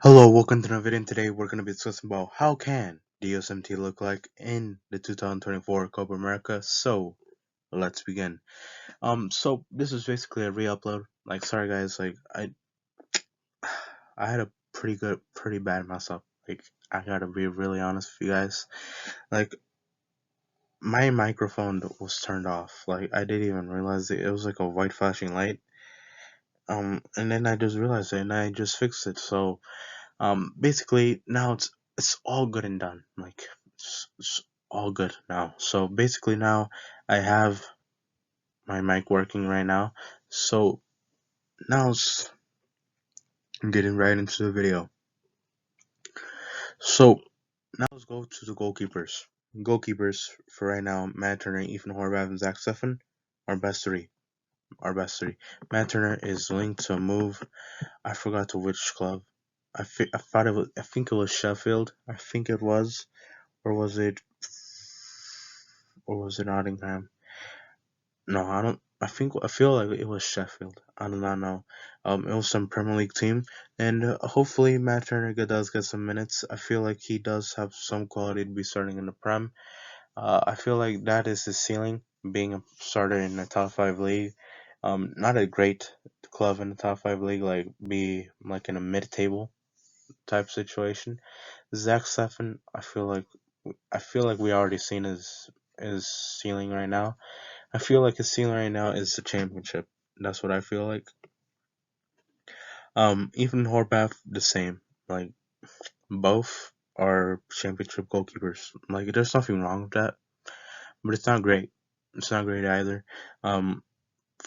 Hello, welcome to the video. And today we're going to be discussing about how can the USMNT look like in the 2024 Copa America. So let's begin. So this is basically a re-upload. Like, sorry guys, like I had a pretty bad mess up. Like, I gotta be really honest with you guys. Like, my microphone was turned off. Like, I didn't even realize it. It was like a white flashing light. And then I just realized it, and I just fixed it. So basically now it's all good and done. Like it's all good now. So basically now I have my mic working right now. So now I'm getting right into the video. So now let's go to the goalkeepers. Goalkeepers for right now: Matt Turner, Ethan Horvath, and Zach Steffen. Our best three. Our best three. Matt Turner is linked to a move. I forgot to which club. I thought it was. I think it was Sheffield. I think it was. Or was it Nottingham? No, I don't. I feel like it was Sheffield. I do not know. It was some Premier League team, and hopefully Matt Turner does get some minutes. I feel like he does have some quality to be starting in the Prem. I feel like that is his ceiling, being a starter in the top five league. Not a great club in the top five league, like be like in a mid-table type situation. Zach Steffen, I feel like we already seen his ceiling right now. I feel like his ceiling right now is the championship. That's what I feel like. Even Horvath the same. Like both are championship goalkeepers. Like there's nothing wrong with that, but it's not great. It's not great either. Um,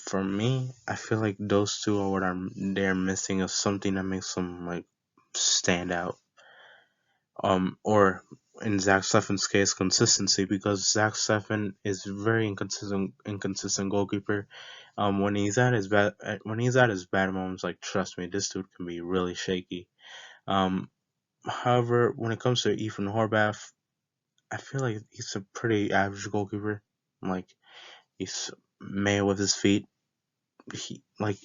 for me, I feel like those two are what they're missing is something that makes them like stand out. Or in Zach Steffen's case, consistency, because Zach Steffen is very inconsistent goalkeeper. When he's at his bad moments, like trust me, this dude can be really shaky. Um, however, when it comes to Ethan Horvath, I feel like he's a pretty average goalkeeper. Like he's made with his feet. He like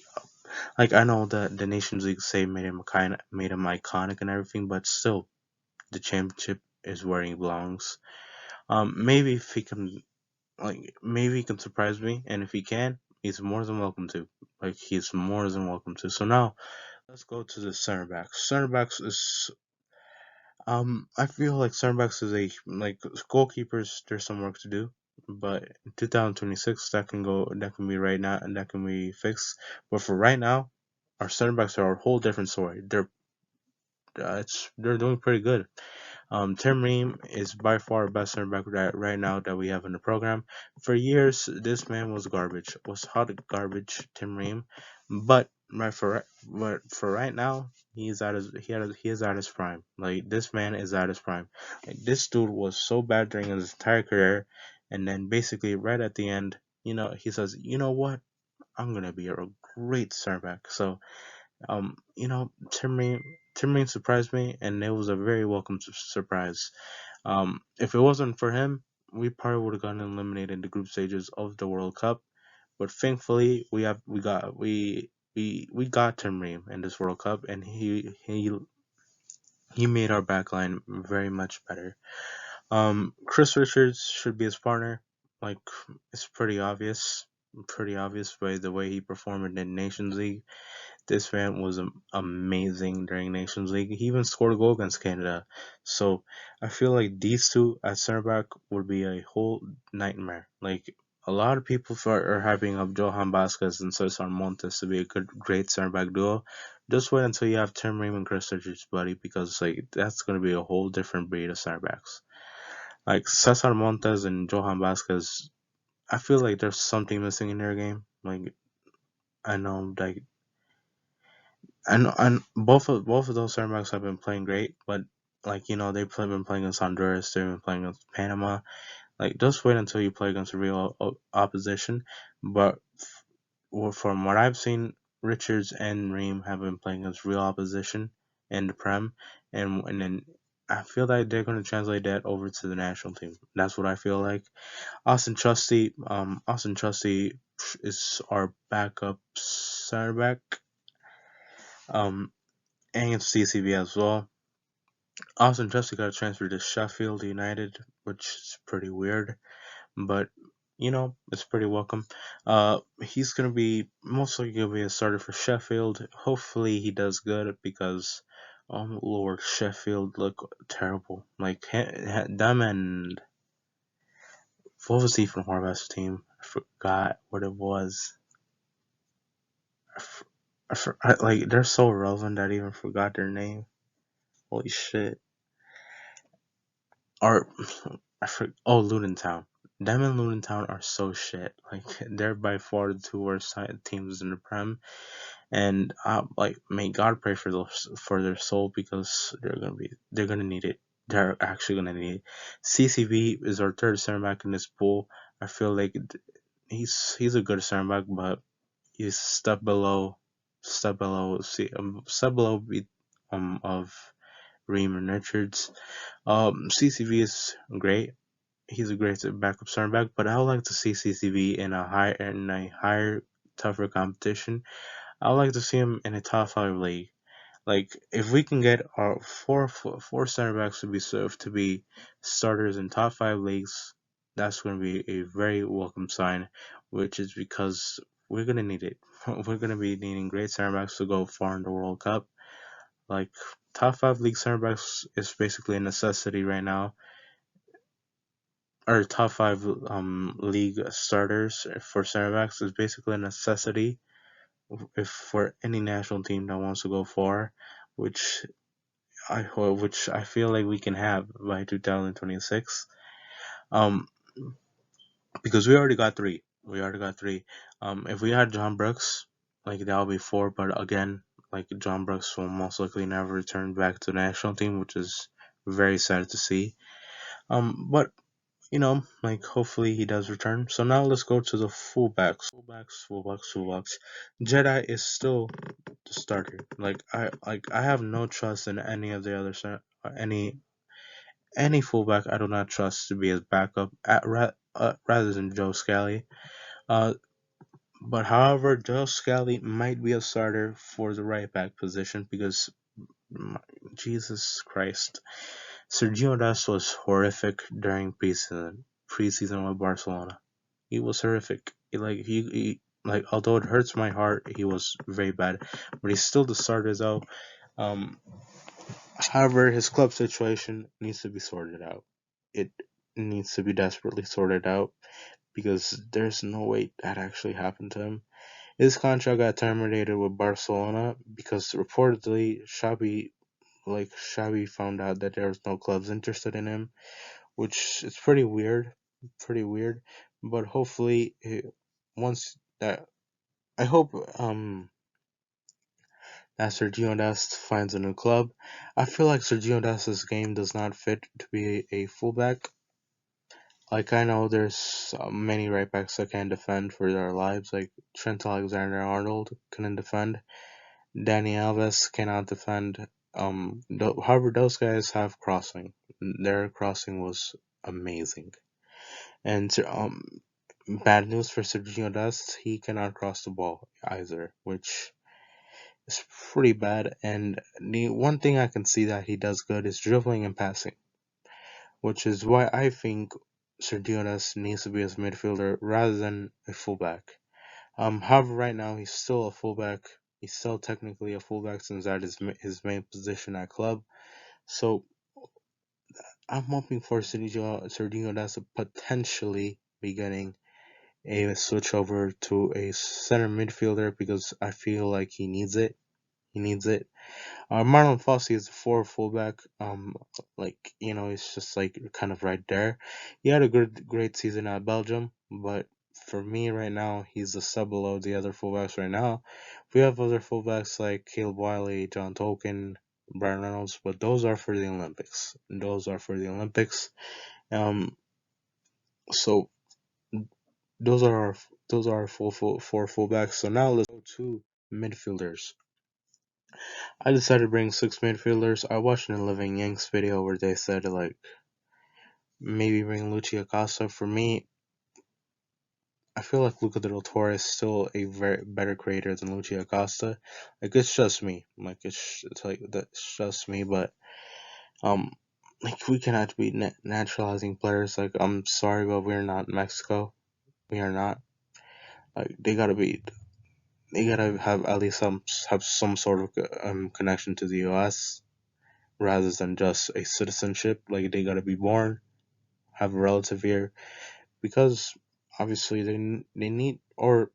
I know that the Nations League say made him iconic and everything, but still, the championship is where he belongs. Maybe if he can, maybe he can surprise me, and if he can, he's more than welcome to. Like, he's more than welcome to. So now, let's go to the center backs. Center backs is, I feel like center backs is like goalkeepers. There's some work to do, but in 2026, that can be right now, and that can be fixed. But for right now, our center backs are a whole different story. They're doing pretty good. Tim Ream is by far the best center back right now that we have in the program. For years, this man was garbage, was hot garbage, Tim Ream. But for right now, he is at his prime. Like this man is at his prime. Like, this dude was so bad during his entire career, and then basically right at the end, he says, you know what, I'm gonna be a great center back. So Tim Ream surprised me, and it was a very welcome surprise. If it wasn't for him, we probably would have gotten eliminated in the group stages of the World Cup. But thankfully, we got Tim Ream in this World Cup, and he made our backline very much better. Chris Richards should be his partner. Like it's pretty obvious by the way he performed in the Nations League. This man was amazing during Nations League. He even scored a goal against Canada. So I feel like these two at center back would be a whole nightmare. Like a lot of people are hyping up Johan Vasquez and Cesar Montes to be a great center back duo. Just wait until you have Tim Ream and Chris Richards, buddy, because like that's gonna be a whole different breed of center backs. Like Cesar Montes and Johan Vasquez, I feel like there's something missing in their game. Like I know, like and both of those center backs have been playing great, but like they've been playing against Honduras, they've been playing against Panama. Like just wait until you play against real opposition. But from what I've seen, Richards and Ream have been playing against real opposition in the Prem, and then I feel like they're going to translate that over to the national team. That's what I feel like. Austin Trusty is our backup center back. Um, and CCB as well. Austin Jesse got transferred to Sheffield United, which is pretty weird, but it's pretty welcome. He's gonna be most likely gonna be a starter for Sheffield. Hopefully he does good because, oh Lord, Sheffield look terrible. Like them and what was he from Horvath's team? I forgot what it was. Like they're so relevant that I even forgot their name. Holy shit! Or Luton Town. Them and Luton Town are so shit. Like they're by far the two worst teams in the Prem, and like may God pray for their soul because they're gonna need it. They're actually gonna need it. CCV is our third center back in this pool. I feel like he's a good center back, but he's step below of Ream and Richards. CCV is great. He's a great backup center back, but I would like to see CCV in a higher, tougher competition. I would like to see him in a top five league. Like if we can get our four center backs to be starters in top five leagues, that's going to be a very welcome sign. Which is because we're going to need it. We're going to be needing great center backs to go far in the World Cup. Like top five league center backs is basically a necessity right now. Our top five league starters for center backs is basically a necessity if for any national team that wants to go far, which which I feel like we can have by 2026. Um, because we already got three. We already got three. If we had John Brooks, like that would be four. But again, like John Brooks will most likely never return back to the national team, which is very sad to see. But like hopefully he does return. So now let's go to the fullbacks. Fullbacks. Jedi is still the starter. I have no trust in any of the other any fullback. I do not trust to be his backup rather than Joe Scally. Uh, but however, Joe Scally might be a starter for the right back position because Jesus Christ, Sergio Dest was horrific during preseason with Barcelona. He was horrific. Like although it hurts my heart, he was very bad. But he's still the starter though. Um, However, his club situation needs to be sorted out. It needs to be desperately sorted out because there's no way that actually happened to him. His contract got terminated with Barcelona because reportedly Xavi found out that there was no clubs interested in him, which is pretty weird. But hopefully, once that I hope that Sergio Dest finds a new club. I feel like Sergio Dest's game does not fit to be a fullback. Like I know there's many right backs that can defend for their lives, like Trent Alexander-Arnold couldn't defend, Danny Alves cannot defend. However, those guys have crossing. Their crossing was amazing. And bad news for Sergio Dest, he cannot cross the ball either, which is pretty bad. And the one thing I can see that he does good is dribbling and passing, which is why I think Sergio Dest needs to be a midfielder rather than a fullback. However, right now he's still a fullback. He's still technically a fullback since that is his main position at club. So I'm hoping for Sergio Dest to potentially be getting a switch over to a center midfielder because I feel like he needs it. He needs it. Marlon Fossey is a forward fullback. He's just like kind of right there. He had a great season at Belgium, but for me right now, he's a sub below the other fullbacks right now. We have other fullbacks like Caleb Wiley, John Tolkien, Brian Reynolds, but those are for the Olympics. Those are for the Olympics. Um, so those are our four fullbacks. So now let's go to midfielders. I decided to bring six midfielders. I watched an Living Yanks video where they said like maybe bring Luchi Acosta. For me, I feel like Luca Del Torre is still a very better creator than Lucia Acosta. Like it's just me. Like it's like that's just me. But um, like we cannot be naturalizing players. Like I'm sorry, but we're not Mexico. We are not. Like they gotta be. They gotta have at least some sort of connection to the U.S. rather than just a citizenship. Like they gotta be born, have a relative here, because obviously they need or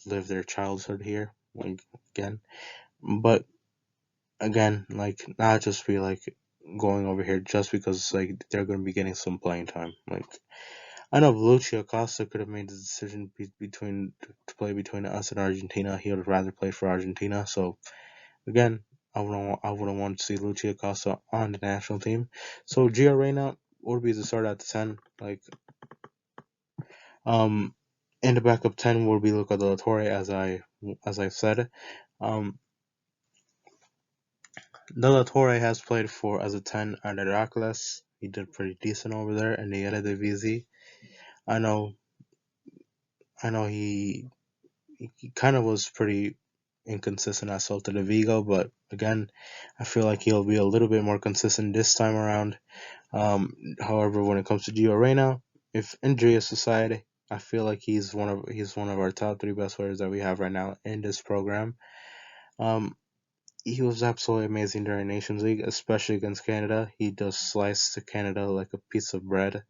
live their childhood here. Like again, but again, like not just be like going over here just because like they're gonna be getting some playing time. Like I know Lucio Costa could have made the decision between to play between us and Argentina. He would rather play for Argentina. So again, I wouldn't want to see Lucio Costa on the national team. So Gio Reyna would be the start at the 10. Like um, in the backup 10 will be Luca de la Torre, as I said. Um, De La Torre has played for as a 10 at Heracles. He did pretty decent over there in the Eredivisie. I know, I know he kind of was pretty inconsistent at Celta de Vigo, but again, I feel like he'll be a little bit more consistent this time around. However, when it comes to Gio Reyna, if injury is aside, I feel like he's one of our top three best players that we have right now in this program. Um, he was absolutely amazing during Nations League, especially against Canada. He just sliced Canada like a piece of bread.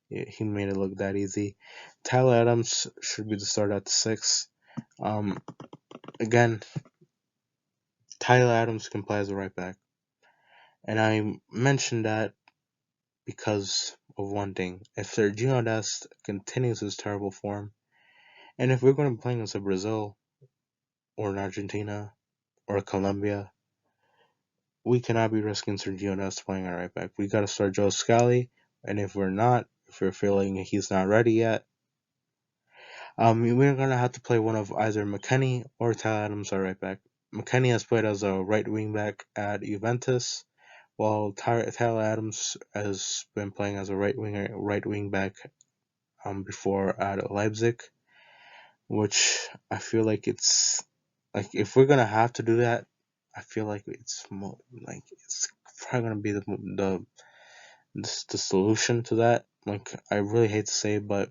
He made it look that easy. Tyler Adams should be the start at the 6. Um, again, Tyler Adams can play as a right back, and I mentioned that because of one thing. If Sergio Dest continues his terrible form, and if we're going to be playing against a Brazil or an Argentina or a Colombia, we cannot be risking Sergio Dest playing at right back. We got to start Joe Scally, and if we're not, if we're feeling he's not ready yet, we're going to have to play one of either McKennie or Tyler Adams at right back. McKennie has played as a right wing back at Juventus, while Tyler Adams has been playing as a right wing back before at Leipzig, which I feel like it's like if we're gonna have to do that, I feel like it's probably gonna be the solution to that. Like I really hate to say it, but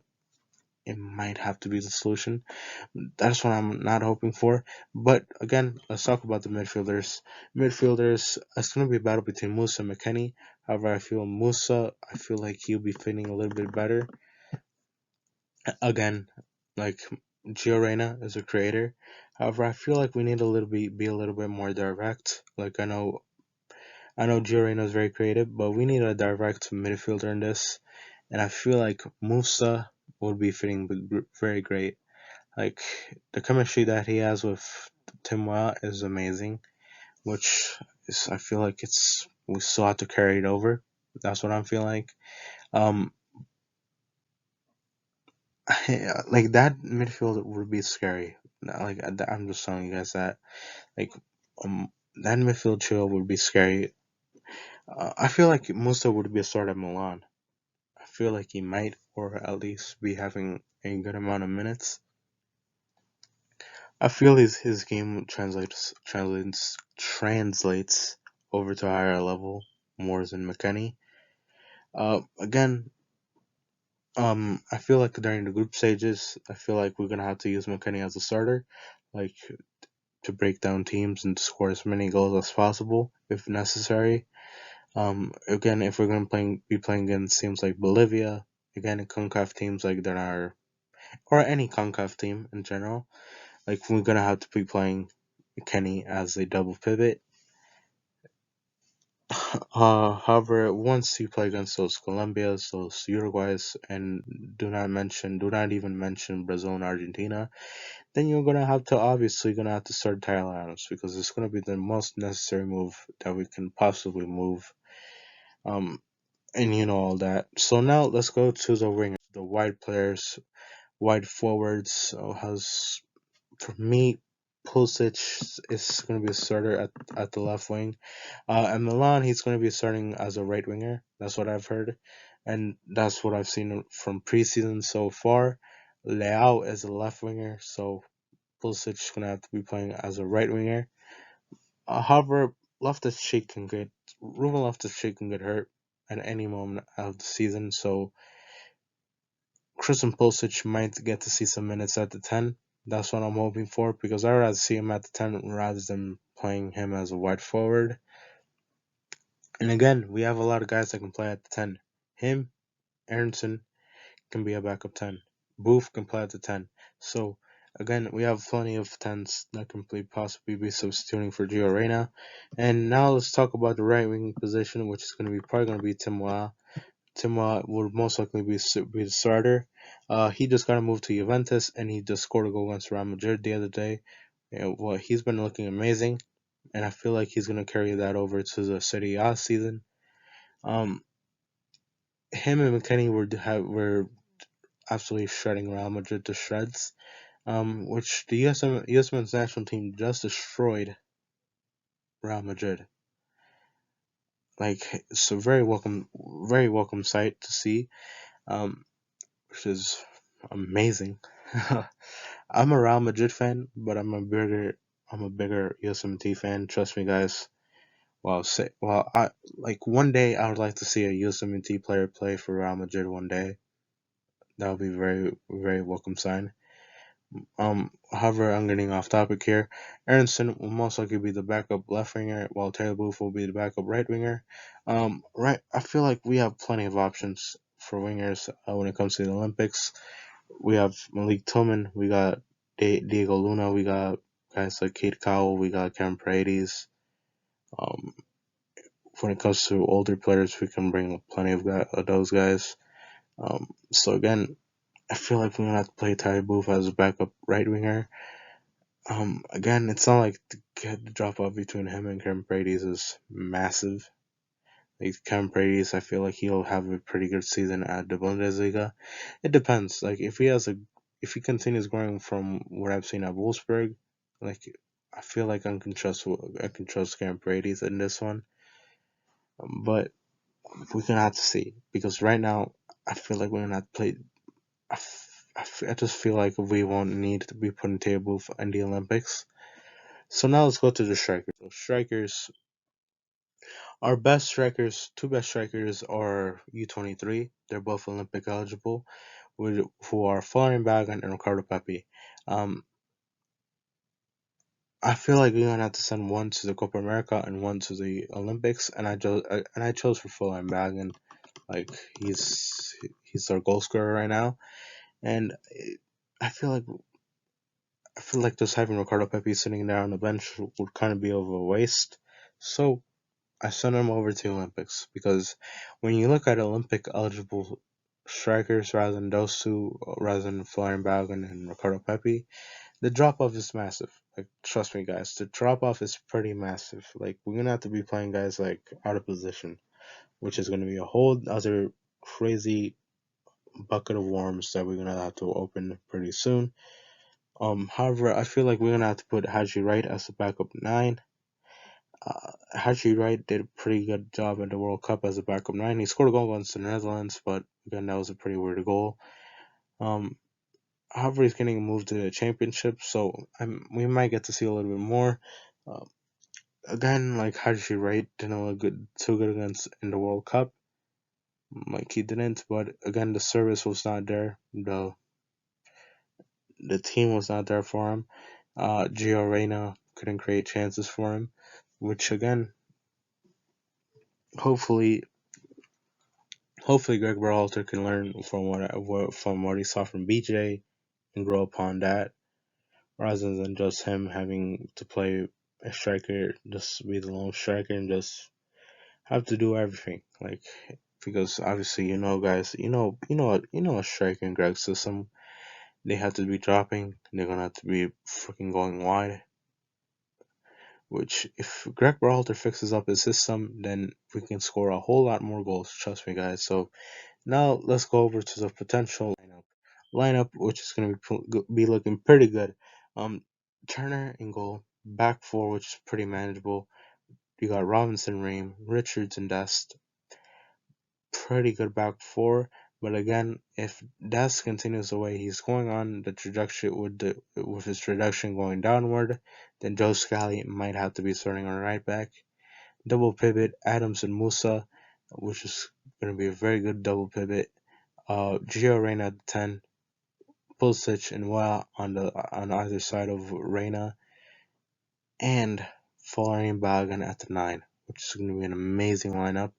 it might have to be the solution. That's what I'm not hoping for. But again, let's talk about the midfielders. Midfielders, it's gonna be a battle between Musa and McKennie. However, I feel like he'll be fitting a little bit better. Again, like Gio Reyna is a creator. However, I feel like we need a little bit be a little bit more direct. Like I know Gio Reyna is very creative, but we need a direct midfielder in this. And I feel like Musa would be fitting very great. Like the chemistry that he has with Timwa is amazing, which is I feel like it's we still have to carry it over. That's what I'm feeling like. Um, like that midfield would be scary. Like I'm just telling you guys that. Like that midfield trio would be scary. I feel like Musa would be a start at Milan. I feel like he might, or at least be having a good amount of minutes. I feel his game translates over to a higher level more than McKennie. Again, I feel like during the group stages, I feel like we're gonna have to use McKennie as a starter, like to break down teams and score as many goals as possible if necessary. Again, if we're gonna be playing against teams like Bolivia, again, CONCACAF teams like that are, or any CONCACAF team in general, like we're gonna have to be playing Kenny as a double pivot. However, once you play against those Colombias, those Uruguays, and do not even mention Brazil and Argentina, then you're gonna have to start Tyler Adams because it's gonna be the most necessary move that we can possibly move. Um, and you know all that. So now let's go to the wing, the wide players, wide forwards. Has for me, Pulisic is going to be a starter at the left wing. At Milan, he's going to be starting as a right winger. That's what I've heard, and that's what I've seen from preseason so far. Leao as a left winger, so Pulisic is gonna have to be playing as a right winger. However, Loftus-Cheek can get Ruben Loftus-Cheek can get hurt at any moment of the season, so Christian Pulisic might get to see some minutes at the 10. That's what I'm hoping for because I'd rather see him at the 10 rather than playing him as a wide forward. And again, we have a lot of guys that can play at the 10. Him, Aronson can be a backup 10. Booth can play at the 10. So, again, we have plenty of 10s that can possibly be substituting for Gio Reyna. And now let's talk about the right wing position, which is going to be probably going to be Tim Weah. Tim would most likely be the starter. He just got to move to Juventus, and he just scored a goal against Real Madrid the other day. Well, he's been looking amazing, and I feel like he's going to carry that over to the Serie A season. Um, him and McKennie were absolutely shredding Real Madrid to shreds, which the US men's national team just destroyed Real Madrid. Like it's a very welcome sight to see, which is amazing. I'm a Real Madrid fan, but I'm a bigger USMNT fan. Trust me, guys. I like one day I would like to see a USMNT player play for Real Madrid one day. That would be very welcome sign. However, I'm getting off topic here. Aronson will most likely be the backup left winger, while Taylor Booth will be the backup right winger. Right, I feel like we have plenty of options for wingers when it comes to the Olympics. We have Malik Tillman, we got Diego Luna, we got guys like Kate Cowell, we got Cameron Paredes. Um, when it comes to older players, we can bring plenty of those guys. So again, I feel like we're gonna have to play Ty Booth as a backup right winger. Again, it's not like the drop off between him and Cameron Paredes is massive. Like Cameron Paredes, I feel like he'll have a pretty good season at the Bundesliga. It depends. Like if he continues growing from what I've seen at Wolfsburg, like I feel like I can trust Cameron Paredes in this one. But we're gonna have to see because right now I feel like we're gonna have to play. I just feel like we won't need to be putting table in the Olympics. So now let's go to the strikers. So strikers, our best strikers, two best strikers are U23. They're both Olympic eligible, who are Florian Bagan and Ricardo Pepi. Um, I feel like we're gonna have to send one to the Copa America and one to the Olympics, and I chose for Florian Bagan. Like he's our goal scorer right now, and I feel like just having Ricardo Pepi sitting there on the bench would kind of be of a waste. So I sent him over to Olympics because when you look at Olympic eligible strikers rather than Florian Balogun and Ricardo Pepi, the drop off is massive. Like trust me, guys, the drop off is pretty massive. Like we're gonna have to be playing guys like out of position, which is gonna be a whole other crazy bucket of worms that we're gonna have to open pretty soon. However, I feel like we're gonna have to put Haji Wright as the backup 9. Haji Wright did a pretty good job at the World Cup as a backup 9. He scored a goal against the Netherlands, but again, that was a pretty weird goal. Um, However, he's getting moved to the championship, so we might get to see a little bit more. Uh, Again, like Haji Wright didn't look too good against in the World Cup, like he didn't. But again, the service was not there. The team was not there for him. Gio Reyna couldn't create chances for him, which again, hopefully, Greg Berhalter can learn from what he saw from BJ and grow upon that, rather than just him having to play a striker, just be the lone striker and just have to do everything. Like because obviously guys, a striker in Greg's system, they have to be dropping, they're gonna have to be freaking going wide. Which, if Greg Berhalter fixes up his system, then we can score a whole lot more goals. Trust me, guys. So now let's go over to the potential lineup, which is going to be looking pretty good. Turner in goal, back four, which is pretty manageable. You got Robinson, Ream, Richards, and Dest. Pretty good back four. But again, if Des continues the way he's going on, the trajectory with his trajectory going downward, then Joe Scally might have to be starting on right back. Double pivot, Adams and Musa, which is going to be a very good double pivot. Gio Reyna at 10, Pulisic and Wa on either side of Reyna, and Florian Bagan at the 9, which is going to be an amazing lineup.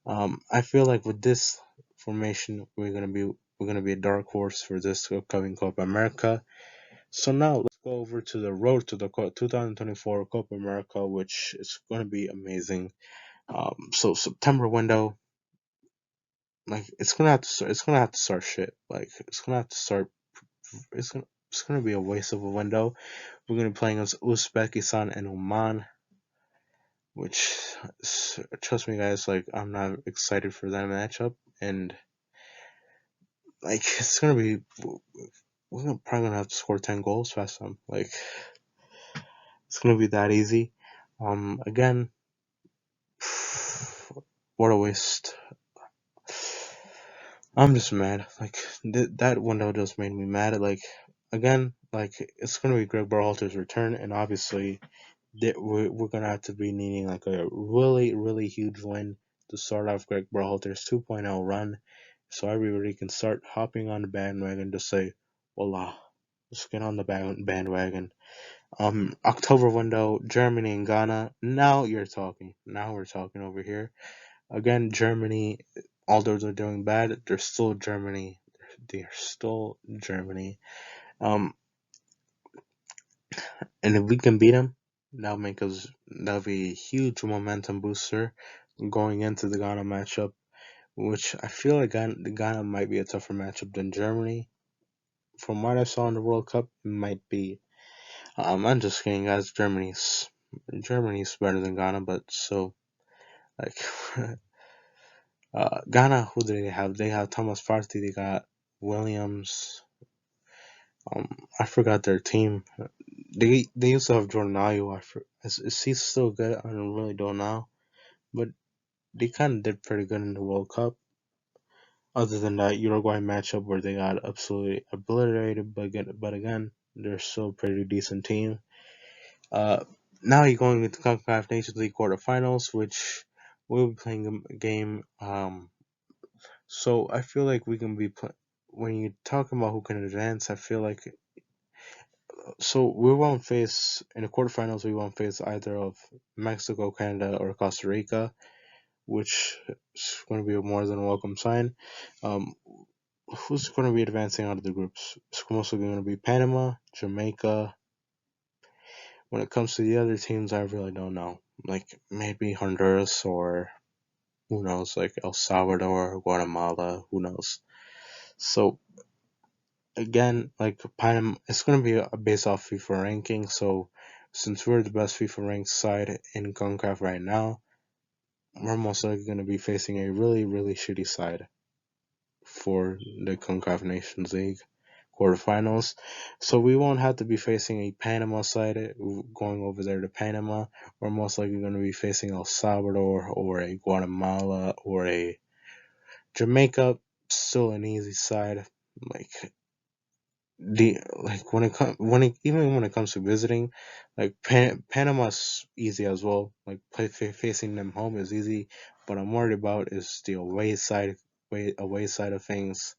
I feel like with this formation, we're gonna be a dark horse for this upcoming Copa America. So now let's go over to the road to the 2024 Copa America, which is gonna be amazing. So September window, like it's gonna have to start shit. Like it's gonna have to start. It's gonna be a waste of a window. We're gonna be playing against Uzbekistan and Oman, which trust me, guys, like I'm not excited for that matchup, and like it's gonna be probably gonna have to score 10 goals fast time. Like it's gonna be that easy. Again, what a waste. I'm just mad. Like that window just made me mad. Like again, like it's gonna be Greg Berhalter's return, and obviously we're gonna have to be needing like a really huge win to start off Greg Berhalter's 2.0 run, so everybody can start hopping on the bandwagon to say, "Voila, let's get on the bandwagon." October window, Germany and Ghana. Now you're talking. Now we're talking over here. Again, Germany, although they're doing bad, they're still Germany. They're still Germany. Um, and if we can beat them, that'll be a huge momentum booster going into the Ghana matchup, which I feel like Ghana might be a tougher matchup than Germany. From what I saw in the World Cup, it might be. I'm just kidding, guys. Germany's better than Ghana, but so like Ghana, who do they have? They have Thomas Partey. They got Williams. Um, I forgot their team. They used to have Jordan Ayew. Is he still good? I don't really don't know. But they kind of did pretty good in the World Cup. Other than that Uruguay matchup where they got absolutely obliterated, but again, they're still a pretty decent team. Uh, Now you're going into CONCACAF Nations League quarterfinals, which we'll be playing a game. So I feel like we can when you talk about who can advance. I feel like we won't face in the quarterfinals. We won't face either of Mexico, Canada, or Costa Rica, which is going to be a more than welcome sign. Um, who's going to be advancing out of the groups? It's mostly going to be Panama, Jamaica. When it comes to the other teams, I really don't know. Like maybe Honduras or who knows, like El Salvador, Guatemala, who knows. So again, like Panama, it's going to be based off FIFA ranking. So since we're the best FIFA ranked side in CONCACAF right now, we're most likely going to be facing a really shitty side for the CONCACAF Nations League quarterfinals. So we won't have to be facing a Panama side going over there to Panama. We're most likely going to be facing El Salvador or a Guatemala or a Jamaica. Still an easy side. Like even when it comes to visiting, like Panama's easy as well. Like facing them home is easy, but I'm worried about is the away side of things,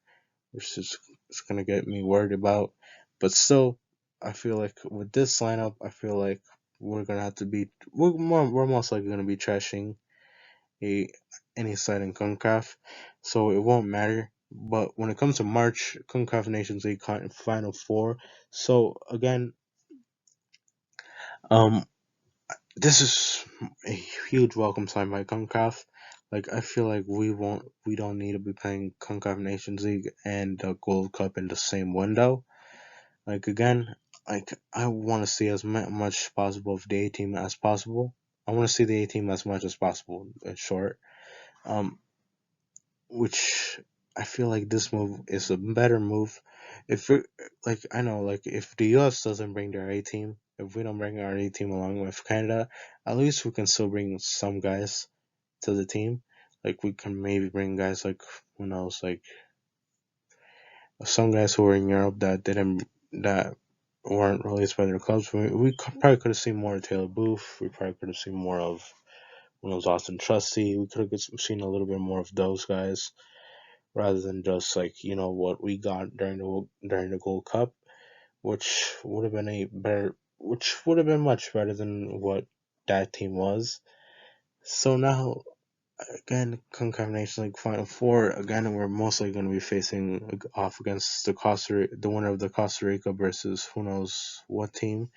which is gonna get me worried about. But still, I feel like with this lineup, I feel like we're most likely gonna be trashing a any side in CONCACAF, so it won't matter. But when it comes to March, CONCACAF Nations League Final Four. So again, um, this is a huge welcome sign by CONCACAF. Like I feel like we don't need to be playing CONCACAF Nations League and the Gold Cup in the same window. Like again, like I want to see as much possible of the A team as possible. I want to see the A team as much as possible. In short, um, which I feel like this move is a better move. If it, like I know like if the US doesn't bring their A team, if we don't bring our A team along with Canada, at least we can still bring some guys to the team. Like we can maybe bring guys like who knows like some guys who were in Europe that weren't released by their clubs. Probably could have seen more of Taylor Booth. We probably could have seen more of when it was Austin Trusty. We could have seen a little bit more of those guys rather than just like what we got during the Gold Cup, which would have been much better than what that team was. So now again, Concacaf Nations League Final Four. Again, we're mostly going to be facing off against the winner of the Costa Rica versus who knows what team,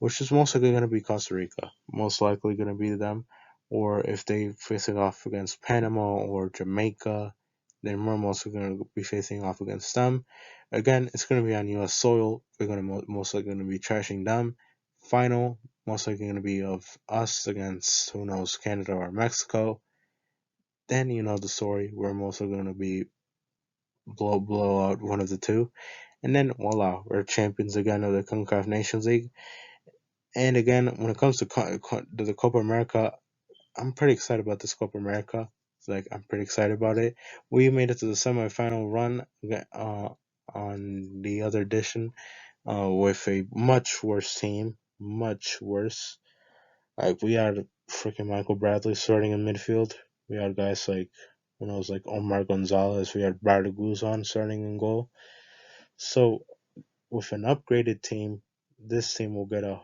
which is most likely going to be Costa Rica. Most likely going to be them, or if they facing off against Panama or Jamaica, then we're mostly going to be facing off against them. Again, it's going to be on U.S. soil. We're going to most likely going to be trashing them. Final, most likely going to be of us against who knows Canada or Mexico. Then you know the story. We're mostly going to be blow out one of the two, and then voila, we're champions again of the Concacaf Nations League. And again, when it comes to the Copa America, I'm pretty excited about this Copa America. Like I'm pretty excited about it. We made it to the semifinal run on the other edition with a much worse team, much worse. Like we had freaking Michael Bradley starting in midfield. We had guys like when I was like Omar Gonzalez. We had Bartaguzan starting in goal. So with an upgraded team, this team will get a.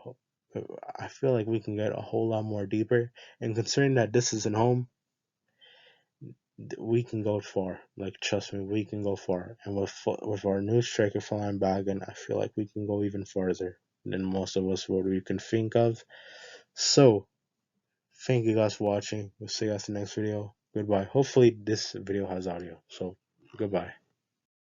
I feel like we can get a whole lot more deeper. And considering that this is at home, we can go far. Like trust me, we can go far. And with our new striker flying back, and I feel like we can go even farther than most of us what we can think of. So thank you guys for watching. We'll see you guys in the next video. Goodbye. Hopefully this video has audio. So goodbye.